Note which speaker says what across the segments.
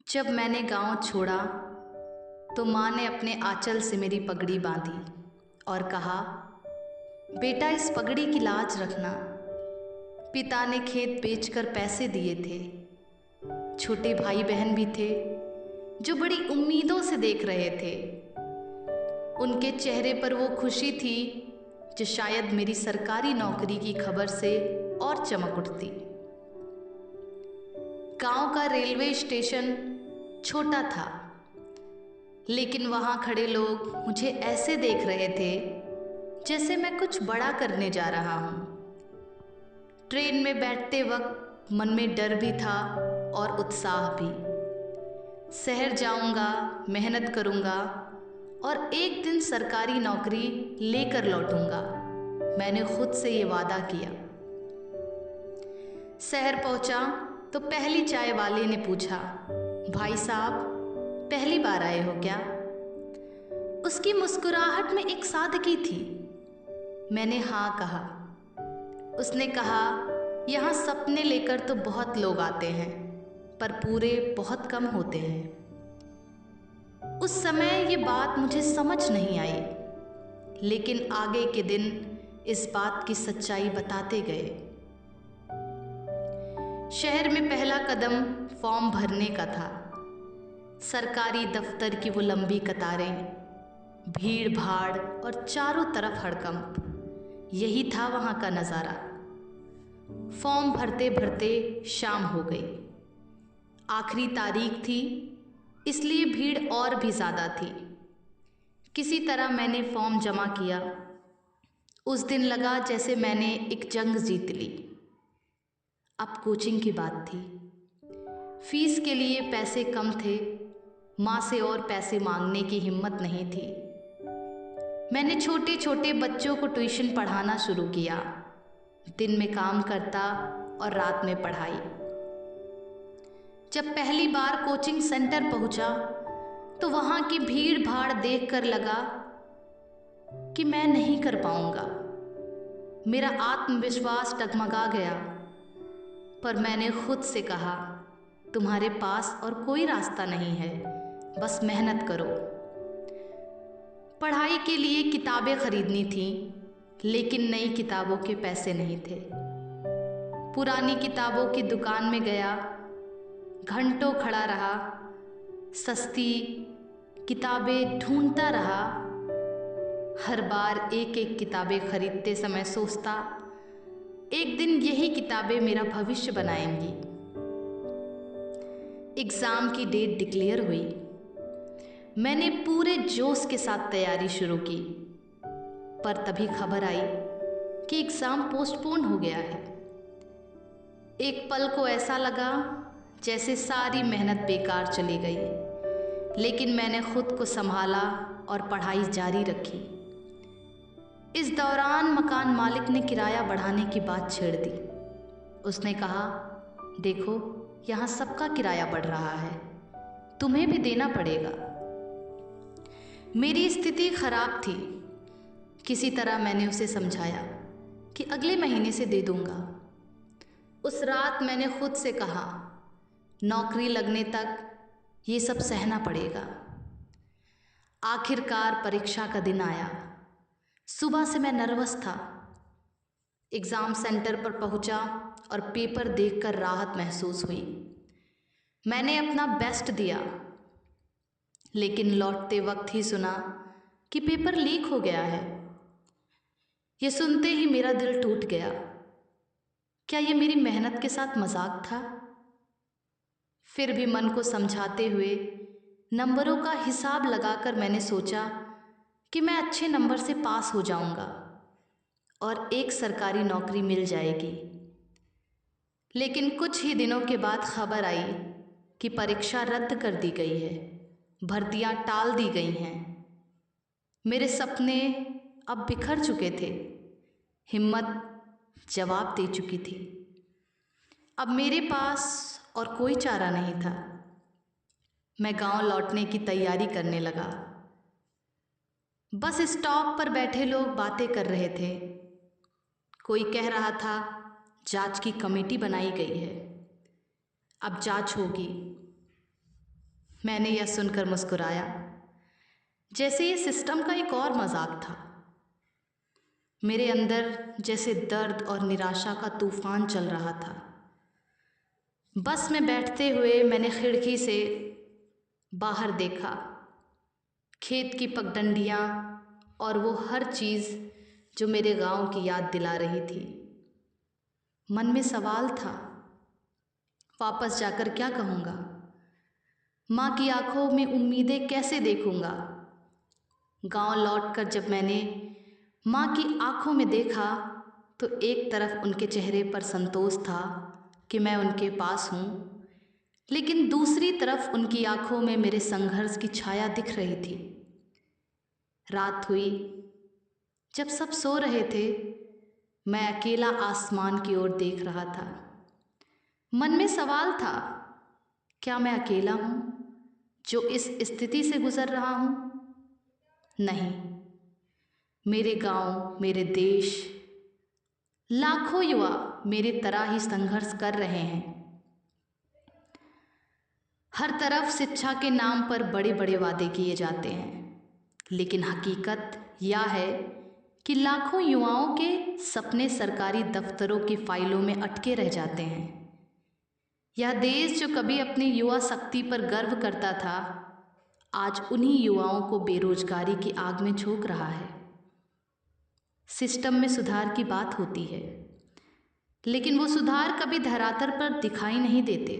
Speaker 1: जब मैंने गांव छोड़ा तो माँ ने अपने आंचल से मेरी पगड़ी बांधी और कहा, बेटा इस पगड़ी की लाज रखना। पिता ने खेत बेचकर पैसे दिए थे। छोटे भाई बहन भी थे जो बड़ी उम्मीदों से देख रहे थे। उनके चेहरे पर वो खुशी थी जो शायद मेरी सरकारी नौकरी की खबर से और चमक उठती। गांव का रेलवे स्टेशन छोटा था, लेकिन वहां खड़े लोग मुझे ऐसे देख रहे थे जैसे मैं कुछ बड़ा करने जा रहा हूं। ट्रेन में बैठते वक्त मन में डर भी था और उत्साह भी। शहर जाऊंगा, मेहनत करूंगा और एक दिन सरकारी नौकरी लेकर लौटूंगा। मैंने खुद से ये वादा किया। शहर पहुंचा तो पहली चाय वाले ने पूछा, भाई साहब पहली बार आए हो क्या? उसकी मुस्कुराहट में एक सादगी थी। मैंने हाँ कहा। उसने कहा, यहाँ सपने लेकर तो बहुत लोग आते हैं, पर पूरे बहुत कम होते हैं। उस समय ये बात मुझे समझ नहीं आई, लेकिन आगे के दिन इस बात की सच्चाई बताते गए। शहर में पहला कदम फॉर्म भरने का था। सरकारी दफ्तर की वो लंबी कतारें, भीड़ भाड़ और चारों तरफ हड़कंप, यही था वहां का नज़ारा। फॉर्म भरते भरते शाम हो गई। आखिरी तारीख थी, इसलिए भीड़ और भी ज़्यादा थी। किसी तरह मैंने फॉर्म जमा किया। उस दिन लगा जैसे मैंने एक जंग जीत ली। अब कोचिंग की बात थी। फीस के लिए पैसे कम थे। माँ से और पैसे मांगने की हिम्मत नहीं थी। मैंने छोटे छोटे बच्चों को ट्यूशन पढ़ाना शुरू किया। दिन में काम करता और रात में पढ़ाई। जब पहली बार कोचिंग सेंटर पहुंचा तो वहां की भीड़ भाड़ देखकर लगा कि मैं नहीं कर पाऊंगा। मेरा आत्मविश्वास डगमगा गया, पर मैंने खुद से कहा, तुम्हारे पास और कोई रास्ता नहीं है, बस मेहनत करो। पढ़ाई के लिए किताबें खरीदनी थी, लेकिन नई किताबों के पैसे नहीं थे। पुरानी किताबों की दुकान में गया, घंटों खड़ा रहा, सस्ती किताबें ढूंढता रहा। हर बार एक एक किताबें खरीदते समय सोचता, एक दिन यही किताबें मेरा भविष्य बनाएंगी। एग्ज़ाम की डेट डिक्लेयर हुई। मैंने पूरे जोश के साथ तैयारी शुरू की, पर तभी खबर आई कि एग्ज़ाम पोस्टपोन हो गया है। एक पल को ऐसा लगा जैसे सारी मेहनत बेकार चली गई, लेकिन मैंने खुद को संभाला और पढ़ाई जारी रखी। इस दौरान मकान मालिक ने किराया बढ़ाने की बात छेड़ दी। उसने कहा, देखो यहाँ सबका किराया बढ़ रहा है, तुम्हें भी देना पड़ेगा। मेरी स्थिति खराब थी। किसी तरह मैंने उसे समझाया कि अगले महीने से दे दूंगा। उस रात मैंने खुद से कहा, नौकरी लगने तक ये सब सहना पड़ेगा। आखिरकार परीक्षा का दिन आया। सुबह से मैं नर्वस था। एग्ज़ाम सेंटर पर पहुंचा और पेपर देखकर राहत महसूस हुई। मैंने अपना बेस्ट दिया, लेकिन लौटते वक्त ही सुना कि पेपर लीक हो गया है। ये सुनते ही मेरा दिल टूट गया। क्या ये मेरी मेहनत के साथ मजाक था? फिर भी मन को समझाते हुए नंबरों का हिसाब लगाकर मैंने सोचा कि मैं अच्छे नंबर से पास हो जाऊंगा और एक सरकारी नौकरी मिल जाएगी। लेकिन कुछ ही दिनों के बाद खबर आई कि परीक्षा रद्द कर दी गई है, भर्तियां टाल दी गई हैं। मेरे सपने अब बिखर चुके थे, हिम्मत जवाब दे चुकी थी। अब मेरे पास और कोई चारा नहीं था। मैं गांव लौटने की तैयारी करने लगा। बस स्टॉप पर बैठे लोग बातें कर रहे थे। कोई कह रहा था, जांच की कमेटी बनाई गई है, अब जांच होगी। मैंने यह सुनकर मुस्कुराया, जैसे ये सिस्टम का एक और मजाक था। मेरे अंदर जैसे दर्द और निराशा का तूफान चल रहा था। बस में बैठते हुए मैंने खिड़की से बाहर देखा, खेत की पगडंडियाँ और वो हर चीज़ जो मेरे गांव की याद दिला रही थी। मन में सवाल था, वापस जाकर क्या कहूँगा? माँ की आंखों में उम्मीदें कैसे देखूँगा? गांव लौटकर जब मैंने माँ की आंखों में देखा तो एक तरफ उनके चेहरे पर संतोष था कि मैं उनके पास हूँ, लेकिन दूसरी तरफ उनकी आंखों में मेरे संघर्ष की छाया दिख रही थी। रात हुई, जब सब सो रहे थे, मैं अकेला आसमान की ओर देख रहा था। मन में सवाल था, क्या मैं अकेला हूँ जो इस स्थिति से गुजर रहा हूँ? नहीं, मेरे गांव, मेरे देश, लाखों युवा मेरे तरह ही संघर्ष कर रहे हैं। हर तरफ शिक्षा के नाम पर बड़े बड़े वादे किए जाते हैं, लेकिन हकीकत यह है कि लाखों युवाओं के सपने सरकारी दफ्तरों की फाइलों में अटके रह जाते हैं। यह देश जो कभी अपनी युवा शक्ति पर गर्व करता था, आज उन्हीं युवाओं को बेरोजगारी की आग में झोंक रहा है। सिस्टम में सुधार की बात होती है, लेकिन वो सुधार कभी धरातल पर दिखाई नहीं देते।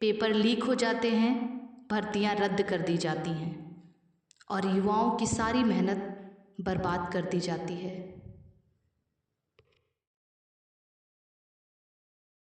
Speaker 1: पेपर लीक हो जाते हैं, भर्तियां रद्द कर दी जाती हैं और युवाओं की सारी मेहनत बर्बाद कर दी जाती है।